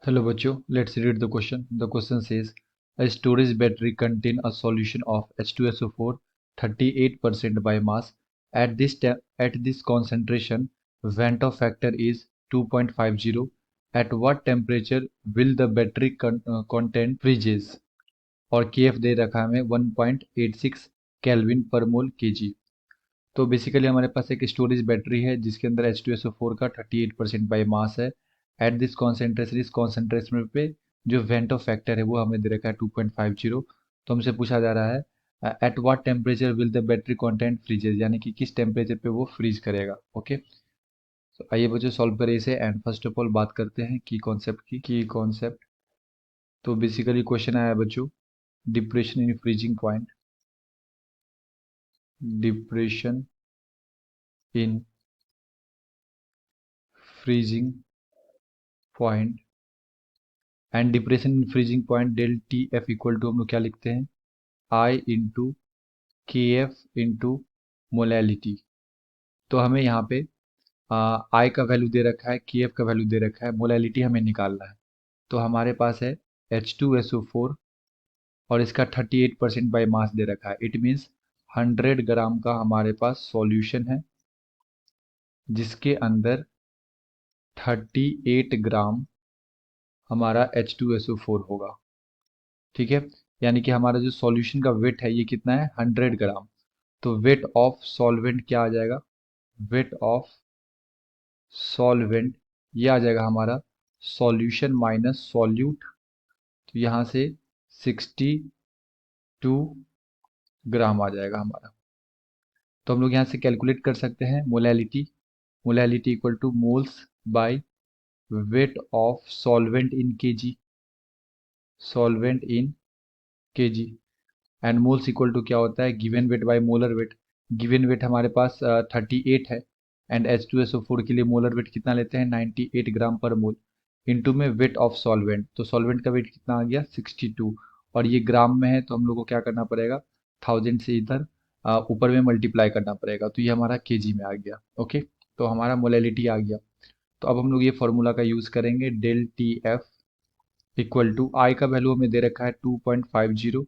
Hello बच्चों, let's read the question. The question says, a storage battery contain a solution of H2SO4 38% by mass. At this concentration, Van't factor is 2.50. At what temperature will the battery content freezes? और KF दे रखा है हमें 1.86 kelvin पर मोल Kg। तो basically हमारे पास एक storage battery है जिसके अंदर H2SO4 का 38% बाई मास है। एट दिस कॉन्सेंट्रेशन, इस कॉन्सेंट्रेशन पे जो वेंटो फैक्टर है वो हमें दे रखा है 2.50। तो हमसे पूछा जा रहा है at what temperature will the battery content फ्रीजेज, यानी कि किस टेम्परेचर पे वो फ्रीज करेगा। ओके, तो आइए बच्चों सॉल्व करें इसे। एंड फर्स्ट ऑफ ऑल बात करते हैं की कॉन्सेप्ट। तो बेसिकली क्वेश्चन आया है बच्चों, depression in freezing point, depression in freezing point and depression in freezing point del T F equal to हम लोग क्या लिखते हैं, i into K F into molality. तो हमें यहाँ पे आई का वैल्यू दे रखा है, के एफ का वैल्यू दे रखा है, मोलैलिटी हमें निकालना है। तो हमारे पास है H2SO4 और इसका 38% बाई मास दे रखा है। इट मीन्स 100 ग्राम का हमारे पास सॉल्यूशन है जिसके अंदर 38 ग्राम हमारा H2SO4 होगा। ठीक है, यानी कि हमारा जो सॉल्यूशन का वेट है ये कितना है, 100 ग्राम। तो वेट ऑफ सॉल्वेंट क्या आ जाएगा, वेट ऑफ सॉल्वेंट ये आ जाएगा हमारा सॉल्यूशन माइनस सॉल्यूट। तो यहाँ से 62 ग्राम आ जाएगा हमारा। तो हम लोग यहाँ से कैलकुलेट कर सकते हैं molality, molality equal to moles by weight of solvent in kg, solvent in kg. And moles equal to क्या होता है, given weight by molar weight. Given weight हमारे पास 38 है एंड H2SO4 के लिए मोलर वेट कितना लेते हैं, 98 ग्राम पर मोल। इनटू में वेट ऑफ सॉल्वेंट, तो सॉल्वेंट का वेट कितना आ गया, 62। और ये ग्राम में है तो हम लोग को क्या करना पड़ेगा, 1000 से इधर ऊपर में मल्टीप्लाई करना पड़ेगा। तो ये हमारा केजी में आ गया। ओके, तो हमारा मोलैलिटी आ गया। तो अब हम लोग ये फॉर्मूला का यूज़ करेंगे, del T F equal to i का वैल्यू हमें दे रखा है 2.50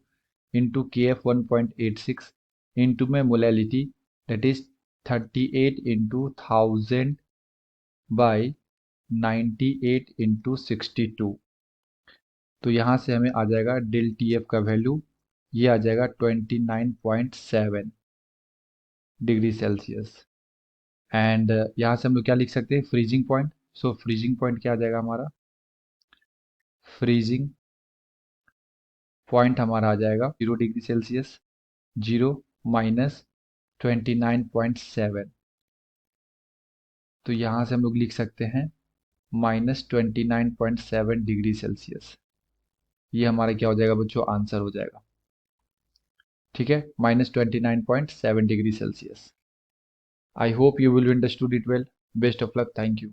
इंटू के एफ 1.86 इंटू में molality that is 38 into 1000 by 98 into 62। तो यहाँ से हमें आ जाएगा डेल टी एफ का वैल्यू, ये आ जाएगा 29.7 डिग्री सेल्सियस। एंड यहाँ से हम लोग क्या लिख सकते हैं, फ्रीजिंग पॉइंट। सो फ्रीजिंग पॉइंट क्या आ जाएगा हमारा, फ्रीजिंग पॉइंट हमारा आ जाएगा 0 डिग्री सेल्सियस, 0 माइनस 29.7। तो यहाँ से हम लोग लिख सकते हैं -29.7 डिग्री सेल्सियस। ये हमारा क्या हो जाएगा बच्चों, आंसर हो जाएगा। ठीक है, -29.7 degree Celsius. I hope you will understood it well. Best of luck, thank you.